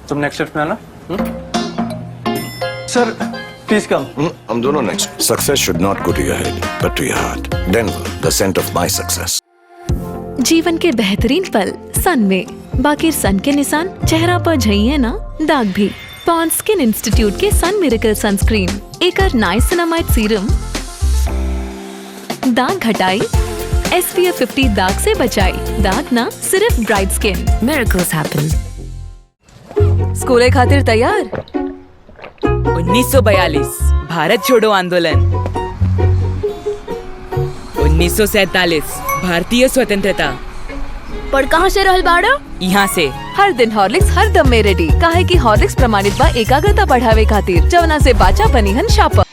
तुम next shift में आना। Sir please come. हम दोनों next. Success should not go to your head but to your heart. Denver, the centre of my success. जीवन के बेहतरीन पल सन में, बाकी सन के निशान चेहरा पर झइए ना दाग भी। पॉन्ड स्किन इंस्टीट्यूट के सन मिरेकल सनस्क्रीन एकर नाइसिनामाइड सीरम दाग हटाई, SPF 50 दाग से बचाई। दाग ना सिर्फ ब्राइट स्किन। Miracles happen. स्कूले खातिर तैयार? 1942 भारत छोड़ो आंदोलन, 1947 भारतीय स्वतंत्रता। पर कहाँ से रहल बाड़ा? यहाँ से। हर दिन हॉर्लिक्स हर दम में रेडी, काहे कि हॉर्लिक्स प्रमाणित बा एकाग्रता बढ़ावे खातिर, जवना से बाचा बनिहन शापर।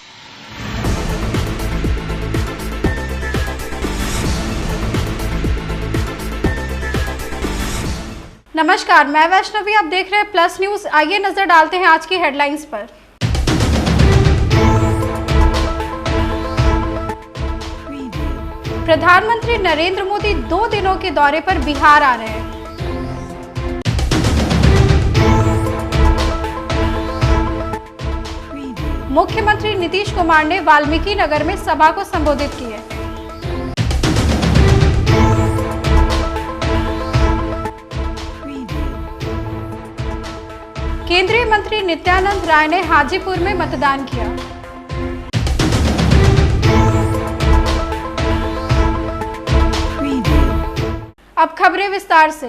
नमस्कार, मैं वैष्णवी, आप देख रहे हैं प्लस न्यूज। आइए नजर डालते हैं आज की हेडलाइंस पर। प्रधानमंत्री नरेंद्र मोदी 2 दिनों के दौरे पर बिहार आ रहे हैं। मुख्यमंत्री नीतीश कुमार ने वाल्मीकि नगर में सभा को संबोधित किया। केंद्रीय मंत्री नित्यानंद राय ने हाजीपुर में मतदान किया। अब खबरें विस्तार से।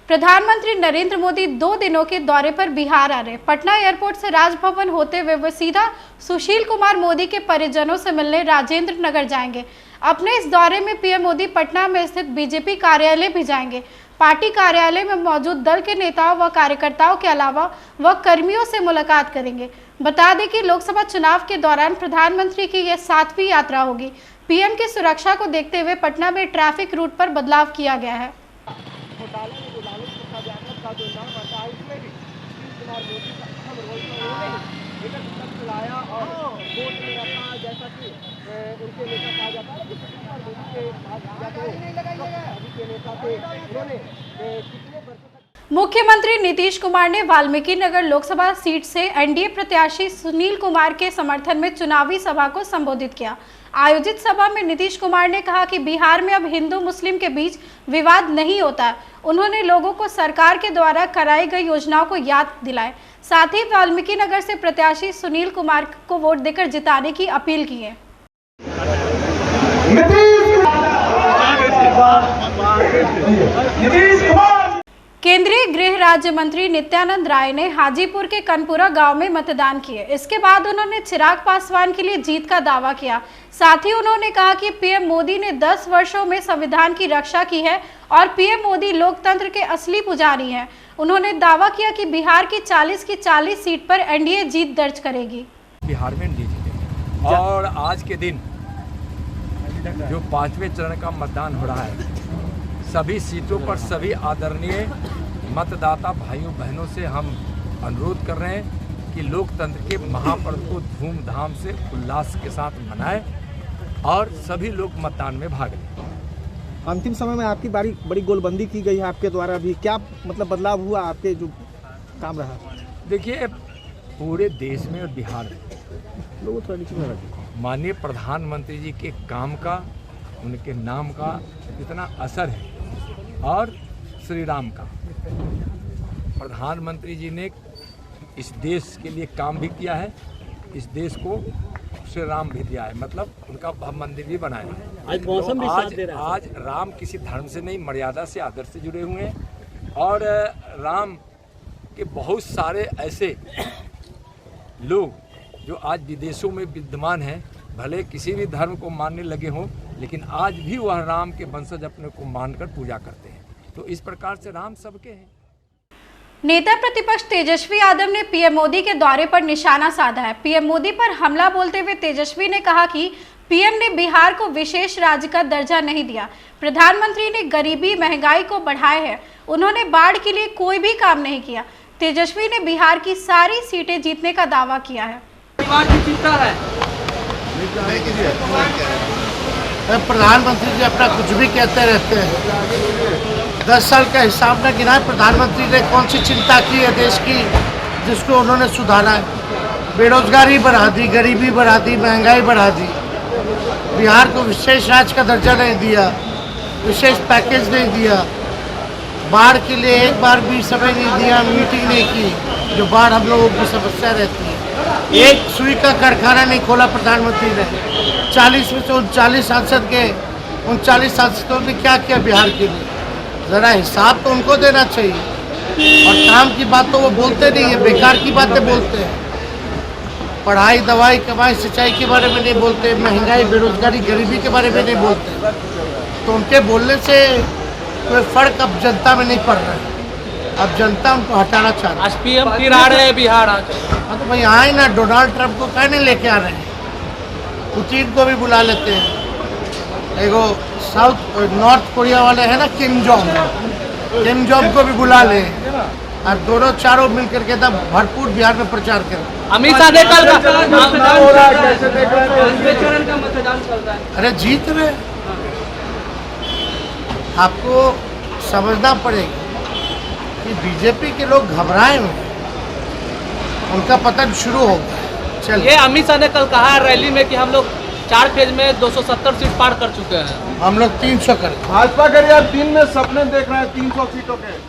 प्रधानमंत्री नरेंद्र मोदी 2 दिनों के दौरे पर बिहार आ रहे। पटना एयरपोर्ट से राजभवन होते हुए वे सीधा सुशील कुमार मोदी के परिजनों से मिलने राजेंद्र नगर जाएंगे। अपने इस दौरे में पीएम मोदी पटना में स्थित बीजेपी कार्यालय भी जाएंगे। पार्टी कार्यालय में मौजूद दल के नेताओं व कार्यकर्ताओं के अलावा वह कर्मियों से मुलाकात करेंगे। बता दें कि लोकसभा चुनाव के दौरान प्रधानमंत्री की यह 7वीं यात्रा होगी। पीएम की सुरक्षा को देखते हुए पटना में ट्रैफिक रूट पर बदलाव किया गया है। मुख्यमंत्री नीतीश कुमार ने वाल्मीकि नगर लोकसभा सीट से एनडीए प्रत्याशी सुनील कुमार के समर्थन में चुनावी सभा को संबोधित किया। आयोजित सभा में नीतीश कुमार ने कहा कि बिहार में अब हिंदू मुस्लिम के बीच विवाद नहीं होता है। उन्होंने लोगों को सरकार के द्वारा कराई गई योजनाओं को याद दिलाए। साथ ही वाल्मीकि नगर से प्रत्याशी सुनील कुमार को वोट देकर जिताने की अपील की है। केंद्रीय गृह राज्य मंत्री नित्यानंद राय ने हाजीपुर के कनपुरा गांव में मतदान किए। इसके बाद उन्होंने चिराग पासवान के लिए जीत का दावा किया। साथ ही उन्होंने कहा कि पीएम मोदी ने 10 वर्षों में संविधान की रक्षा की है और पीएम मोदी लोकतंत्र के असली पुजारी हैं। उन्होंने दावा किया कि बिहार की 40 की 40 सीट पर एनडीए जीत दर्ज करेगी। बिहार में एनडीए जीतेगी और आज के दिन जो 5वें चरण का मतदान हो रहा है, सभी सीटों पर सभी आदरणीय मतदाता भाइयों बहनों से हम अनुरोध कर रहे हैं कि लोकतंत्र के महापर्व को धूमधाम से उल्लास के साथ मनाएं और सभी लोग मतदान में भाग लें। अंतिम समय में आपकी बड़ी गोलबंदी की गई है आपके द्वारा भी, क्या मतलब बदलाव हुआ आपके जो काम रहा? देखिए, पूरे देश में और बिहार में लोगों थोड़ा नीचे में रखिए। माननीय प्रधानमंत्री जी के काम का, उनके नाम का इतना असर है और श्री राम का। प्रधानमंत्री जी ने इस देश के लिए काम भी किया है, इस देश को श्री राम भी दिया है, मतलब उनका मंदिर भी बनाया है। आज मौसम भी साथ दे रहा है। आज राम किसी धर्म से नहीं, मर्यादा से, आदर्श से जुड़े हुए हैं और राम के बहुत सारे ऐसे लोग जो आज विदेशों में विद्यमान हैं, भले किसी भी धर्म को मानने लगे हों, लेकिन आज भी वह राम के वंशज अपने को मानकर पूजा करते हैं। तो इस प्रकार से राम सबके हैं। नेता प्रतिपक्ष तेजस्वी यादव ने पीएम मोदी के दौरे पर निशाना साधा है। पीएम मोदी पर हमला बोलते हुए तेजस्वी ने कहा कि पीएम ने बिहार को विशेष राज्य का दर्जा नहीं दिया। प्रधानमंत्री ने गरीबी महंगाई को बढ़ाया है। उन्होंने बाढ़ के लिए कोई भी काम नहीं किया। तेजस्वी ने बिहार की सारी सीटें जीतने का दावा किया है। प्रधानमंत्री जी अपना कुछ भी कहते रहते हैं। 10 साल का हिसाब न गिना है। प्रधानमंत्री ने कौन सी चिंता की है देश की जिसको उन्होंने सुधारा है? बेरोजगारी बढ़ा दी, गरीबी बढ़ा दी, महंगाई बढ़ा दी। बिहार को विशेष राज्य का दर्जा नहीं दिया, विशेष पैकेज नहीं दिया, बाढ़ के लिए एक बार भी समय नहीं दिया, मीटिंग नहीं की जो बाढ़ हम लोगों की समस्या रहती है। एक सुई का कारखाना नहीं खोला प्रधानमंत्री ने। 40 में से 39 सांसद के 39 सांसदों ने क्या किया बिहार के लिए? ज़रा हिसाब तो उनको देना चाहिए। और काम की बात तो वो बोलते नहीं है, बेकार की बातें बोलते हैं। पढ़ाई, दवाई, कमाई, सिंचाई के बारे में नहीं बोलते, महंगाई, बेरोजगारी, गरीबी के बारे में नहीं बोलते। तो उनके बोलने से कोई फर्क अब जनता में नहीं पड़ रहा है। अब जनता उनको हटाना चाहती है। आज पीएम फिर आ रहे हैं बिहार आज। हाँ तो भाई आए ना, डोनाल्ड ट्रंप को कहने लेके आ रहे हैं, पुतिन को भी बुला लेते हैं। एगो नॉर्थ कोरिया वाले हैं ना, किम जोंग को भी बुला ले और दोनों चारों मिल करके तब भरपूर बिहार में प्रचार करें। अमित शाह ने कल अरे जीत रहे, आपको समझना पड़ेगा कि बीजेपी के लोग घबराए हुए हैं, उनका पतन शुरू हो गया। चलिए, ये अमित शाह ने कल कहा रैली में कि हम लोग 4 फेज में 270 सीट पार कर चुके हैं। हम लोग 300 कर। भाजपा के यार 3 में सपने देख रहे हैं 300 सीटों के।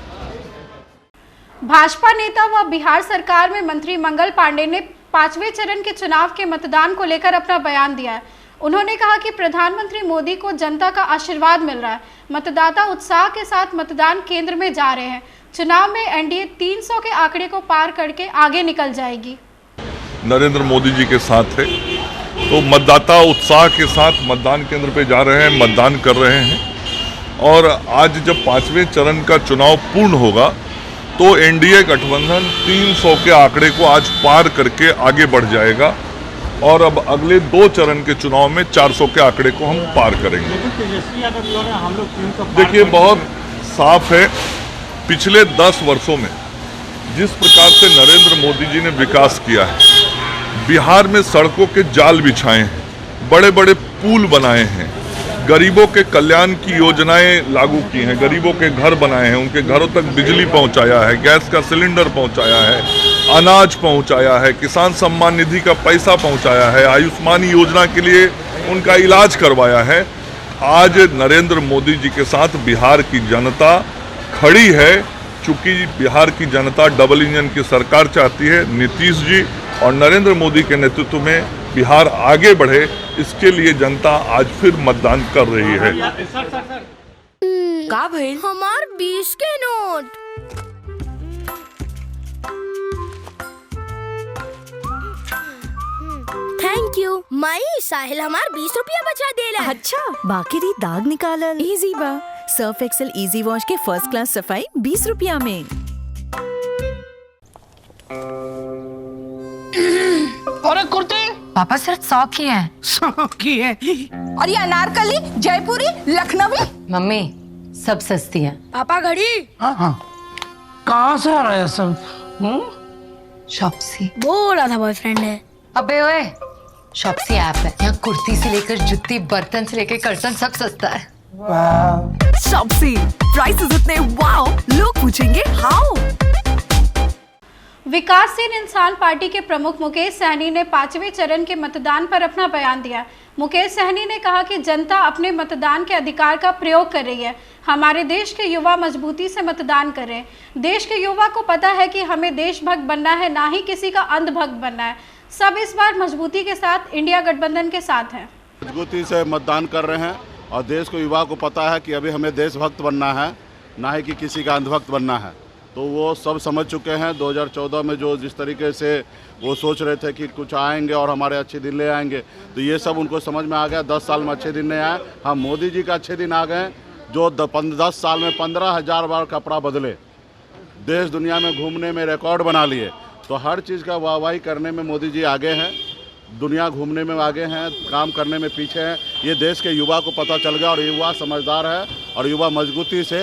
भाजपा नेता व बिहार सरकार में मंत्री मंगल पांडे ने 5वें चरण के चुनाव के मतदान को लेकर अपना बयान दिया है। उन्होंने कहा कि प्रधानमंत्री मोदी को जनता का आशीर्वाद मिल रहा है, मतदाता उत्साह के साथ मतदान केंद्र में जा रहे हैं। चुनाव में एनडीए 300 के आंकड़े को पार करके आगे निकल जाएगी। नरेंद्र मोदी जी के साथ है, तो मतदाता उत्साह के साथ मतदान केंद्र पे जा रहे हैं, मतदान कर रहे हैं। और आज जब 5वें चरण का चुनाव पूर्ण होगा तो एनडीए गठबंधन 300 के आंकड़े को आज पार करके आगे बढ़ जाएगा और अब अगले 2 चरण के चुनाव में 400 के आंकड़े को हम पार करेंगे। देखिए, बहुत साफ है, पिछले 10 वर्षों में जिस प्रकार से नरेंद्र मोदी जी ने विकास किया है, बिहार में सड़कों के जाल बिछाए हैं, बड़े बड़े पुल बनाए हैं, गरीबों के कल्याण की योजनाएं लागू की हैं, गरीबों के घर बनाए हैं, उनके घरों तक बिजली पहुंचाया है, गैस का सिलेंडर पहुंचाया है, अनाज पहुंचाया है, किसान सम्मान निधि का पैसा पहुंचाया है, आयुष्मान योजना के लिए उनका इलाज करवाया है। आज नरेंद्र मोदी जी के साथ बिहार की जनता खड़ी है, चूंकि बिहार की जनता डबल इंजन की सरकार चाहती है। नीतीश जी और नरेंद्र मोदी के नेतृत्व में बिहार आगे बढ़े, इसके लिए जनता आज फिर मतदान कर रही है। का भइल? हमार 20 के नोट। थैंक यू माई, साहिल हमार 20 रुपया बचा देला। अच्छा, बाकी री दाग निकालल इजी बा। सर्फ एक्सेल इजी वॉश के फर्स्ट क्लास सफाई 20 रुपया में। अरे कुर्ती पापा सिर्फ 100 की है। 100 की है। और ये अनारकली, जयपुरी, लखनवी। मम्मी सब सस्ती है। पापा घड़ी। हाँ। कहाँ से आ रहा है सब? शॉप्सी। बोला था बॉयफ्रेंड है। अबे ओए, शॉप्सी ऐप है, यहाँ कुर्ती से लेकर जुत्ती, बर्तन से लेकर कर्तन सब सस्ता है। शॉप्सी, प्राइसेस इतने वाओ, लोग पूछेंगे हाउ। विकासशील इंसान पार्टी के प्रमुख मुकेश सहनी ने 5वें चरण के मतदान पर अपना बयान दिया। मुकेश सहनी ने कहा कि जनता अपने मतदान के अधिकार का प्रयोग कर रही है। हमारे देश के युवा मजबूती से मतदान करें। देश के युवा को पता है कि हमें देशभक्त बनना है, ना ही किसी का अंधभक्त बनना है। सब इस बार मजबूती के साथ इंडिया गठबंधन के साथ हैं। मजबूती से मतदान कर रहे हैं और देश को युवा को पता है कि अभी हमें देशभक्त बनना है, ना ही कि किसी का अंधभक्त बनना है। तो वो सब समझ चुके हैं। 2014 में जो जिस तरीके से वो सोच रहे थे कि कुछ आएंगे और हमारे अच्छे दिन ले आएंगे, तो ये सब उनको समझ में आ गया। 10 साल में अच्छे दिन नहीं आए, हम मोदी जी का अच्छे दिन आ गए, जो 10 साल में 15,000 बार कपड़ा बदले, देश दुनिया में घूमने में रिकॉर्ड बना लिए। तो हर चीज़ का वाहवाही करने में मोदी जी आगे हैं, दुनिया घूमने में आगे हैं, काम करने में पीछे हैं। ये देश के युवा को पता चल गया और युवा समझदार है और युवा मजबूती से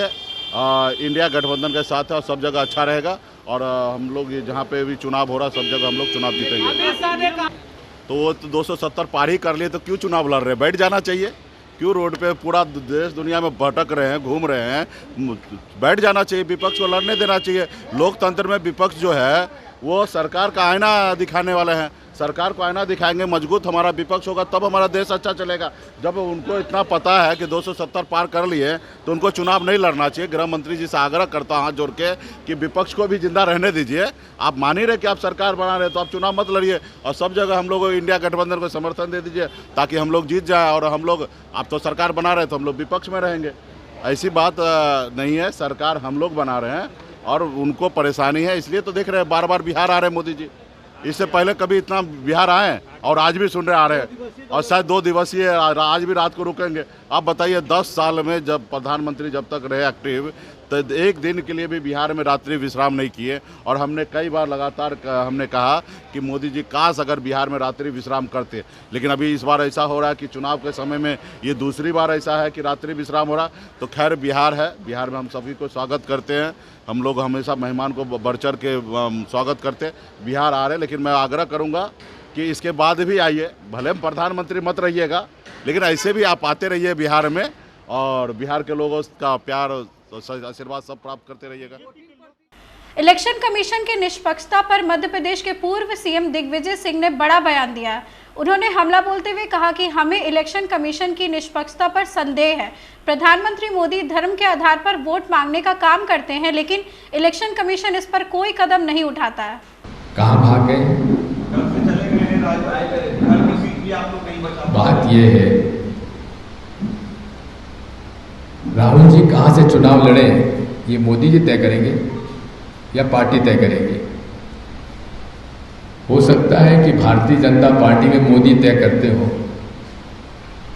इंडिया गठबंधन के साथ है और सब जगह अच्छा रहेगा। और हम लोग ये जहाँ पे भी चुनाव हो रहा है, सब जगह हम लोग चुनाव जीतेंगे। तो वो तो 270 पार ही कर लिए, तो क्यों चुनाव लड़ रहे? बैठ जाना चाहिए। क्यों रोड पे पूरा देश दुनिया में भटक रहे हैं, घूम रहे हैं? बैठ जाना चाहिए, विपक्ष को लड़ने देना चाहिए। लोकतंत्र में विपक्ष जो है वो सरकार का आईना दिखाने वाले हैं। सरकार को आईना दिखाएंगे, मजबूत हमारा विपक्ष होगा तब हमारा देश अच्छा चलेगा। जब उनको इतना पता है कि 270 पार कर लिए तो उनको चुनाव नहीं लड़ना चाहिए। गृह मंत्री जी से आग्रह करता हूँ हाथ जोड़ के कि विपक्ष को भी जिंदा रहने दीजिए। आप मान ही रहे कि आप सरकार बना रहे तो आप चुनाव मत लड़िए और सब जगह हम लोग इंडिया गठबंधन को समर्थन दे दीजिए ताकि हम लोग जीत जाए। और हम लोग, आप तो सरकार बना रहे तो हम लोग विपक्ष में रहेंगे, ऐसी बात नहीं है। सरकार हम लोग बना रहे हैं और उनको परेशानी है, इसलिए तो देख रहे हैं बार बार बिहार आ रहे हैं मोदी जी। इससे पहले कभी इतना बिहार आए और आज भी सुन रहे आ रहे हैं और शायद 2 दिवसीय आज भी रात को रुकेंगे। आप बताइए 10 साल में जब प्रधानमंत्री जब तक रहे एक्टिव तो एक दिन के लिए भी बिहार में रात्रि विश्राम नहीं किए। और हमने कई बार लगातार हमने कहा कि मोदी जी काश अगर बिहार में रात्रि विश्राम करते, लेकिन अभी इस बार ऐसा हो रहा है कि चुनाव के समय में ये दूसरी बार ऐसा है कि रात्रि विश्राम हो रहा। तो खैर बिहार है, बिहार में हम सभी को स्वागत करते हैं। हम लोग हमेशा मेहमान को बढ़ चढ़ के स्वागत करते। बिहार आ रहे, लेकिन मैं आग्रह करूँगा कि इसके बाद भी आइए, भले हम प्रधानमंत्री मत रहिएगा लेकिन ऐसे भी आप आते रहिए बिहार में और बिहार के लोगों का प्यार आशीर्वाद सब प्राप्त करते रहिएगा। इलेक्शन कमीशन की निष्पक्षता पर मध्य प्रदेश के पूर्व सीएम दिग्विजय सिंह ने बड़ा बयान दिया। उन्होंने हमला बोलते हुए कहा कि हमें इलेक्शन कमीशन की निष्पक्षता पर संदेह है। प्रधानमंत्री मोदी धर्म के आधार पर वोट मांगने का काम करते हैं, लेकिन इलेक्शन कमीशन इस पर कोई कदम नहीं उठाता है। कहाँ भाग गए? बात यह है, राहुल जी कहाँ से चुनाव लड़े ये मोदी जी तय करेंगे या पार्टी तय करेगी? हो सकता है कि भारतीय जनता पार्टी में मोदी तय करते हो,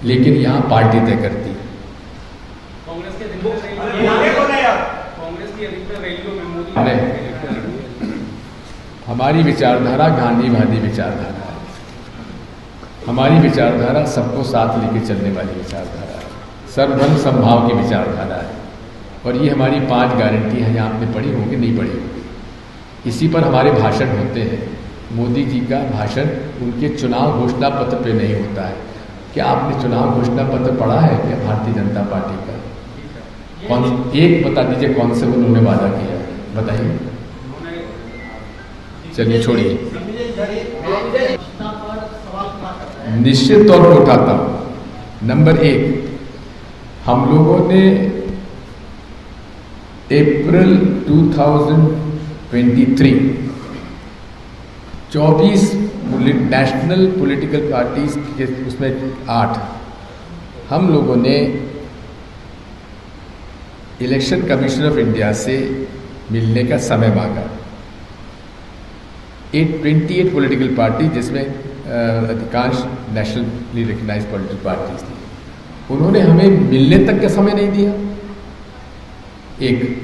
लेकिन यहाँ पार्टी तय करती है। अरे हमारी विचारधारा गांधीवादी विचारधारा है। हमारी विचारधारा सबको साथ लेके चलने वाली विचारधारा है, सर्वधर्म समभाव की विचारधारा है। और ये हमारी 5 गारंटी हैं, यहाँ आपने पढ़ी होगी नहीं पढ़ी होगी। इसी पर हमारे भाषण होते हैं। मोदी जी का भाषण उनके चुनाव घोषणा पत्र पे नहीं होता है। क्या आपने चुनाव घोषणा पत्र पढ़ा है क्या भारतीय जनता पार्टी का? कौन एक बता दीजिए कौन से उन्होंने वादा किया, बताइए। चलिए छोड़िए, निश्चित तौर पर उठाता हूँ। नंबर 1, हम लोगों ने अप्रैल 2023 24 नेशनल पॉलिटिकल पार्टीज के उसमें 8 हम लोगों ने इलेक्शन कमीशन ऑफ इंडिया से मिलने का समय मांगा। 28 पॉलिटिकल पार्टी जिसमें अधिकांश नेशनली रिकग्नाइज्ड पॉलिटिकल पार्टीज थी, उन्होंने हमें मिलने तक का समय नहीं दिया। एक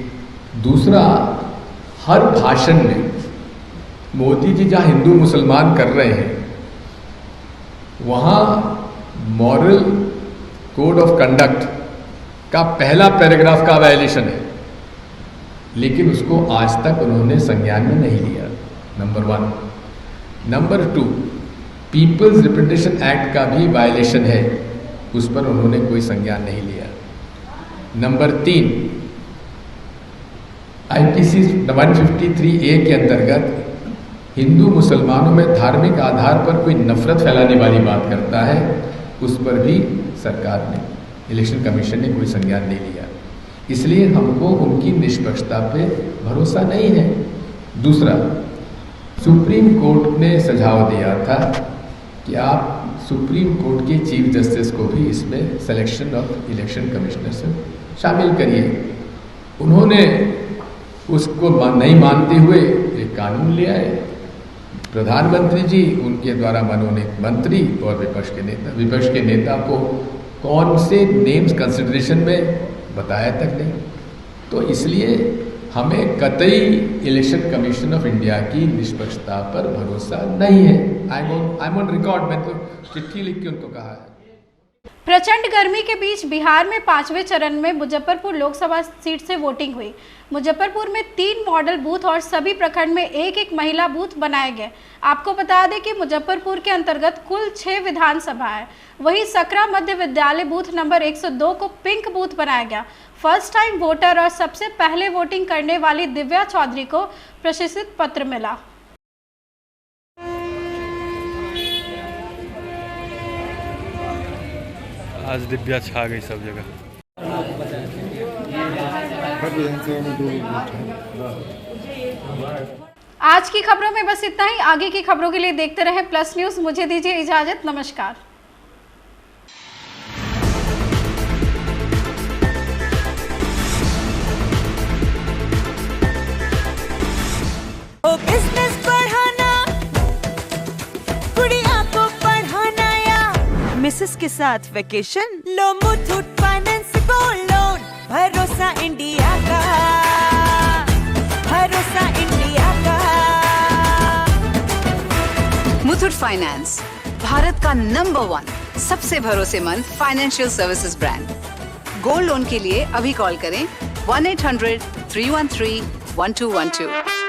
दूसरा, हर भाषण में मोदी जी जहाँ हिंदू मुसलमान कर रहे हैं वहाँ मॉरल कोड ऑफ कंडक्ट का पहला पैराग्राफ का वायलेशन है, लेकिन उसको आज तक उन्होंने संज्ञान में नहीं लिया। Number 1। Number 2, peoples representation act का भी वायलेशन है, उस पर उन्होंने कोई संज्ञान नहीं लिया। नंबर 3, IPC 153A के अंतर्गत हिंदू मुसलमानों में धार्मिक आधार पर कोई नफरत फैलाने वाली बात करता है, उस पर भी सरकार ने, इलेक्शन कमीशन ने कोई संज्ञान नहीं लिया। इसलिए हमको उनकी निष्पक्षता पे भरोसा नहीं है। दूसरा, सुप्रीम कोर्ट ने सुझाव दिया था कि आप सुप्रीम कोर्ट के चीफ जस्टिस को भी इसमें सिलेक्शन ऑफ इलेक्शन कमिश्नर से शामिल करिए। उन्होंने उसको नहीं मानते हुए एक कानून ले आए। प्रधानमंत्री जी, उनके द्वारा मनोनीत मंत्री और विपक्ष के नेता को कौन से नेम्स कंसिडरेशन में बताया तक नहीं। तो इसलिए हमें कतई इलेक्शन कमीशन ऑफ इंडिया की निष्पक्षता पर भरोसा नहीं है। आई एम ऑन रिकॉर्ड, मैं तो चिट्ठी लिख के उनको कहा है। प्रचंड गर्मी के बीच बिहार में 5वें चरण में मुजफ्फरपुर लोकसभा सीट से वोटिंग हुई। मुजफ्फरपुर में 3 मॉडल बूथ और सभी प्रखंड में एक महिला बूथ बनाए गए। आपको बता दें कि मुजफ्फरपुर के अंतर्गत कुल 6 विधानसभा है। वहीं सकरा मध्य विद्यालय बूथ नंबर 102 को पिंक बूथ बनाया गया। फर्स्ट टाइम वोटर और सबसे पहले वोटिंग करने वाली दिव्या चौधरी को प्रशस्ति पत्र मिला। आज दिव्या छा गई सब जगह। आज की खबरों में बस इतना ही। आगे की खबरों के लिए देखते रहे प्लस न्यूज। मुझे दीजिए इजाजत। नमस्कार। बिजनेस बढ़ाना, गुड़िया को पढ़ाना या मिसेस के साथ वेकेशन, लो मुथूट फाइनेंस गोल्ड लोन। भरोसा इंडिया का, भरोसा इंडिया का। मुथूट फाइनेंस भारत का नंबर 1 सबसे भरोसेमंद financial services brand. Gold loan के लिए अभी कॉल करें 1-800-313-1212।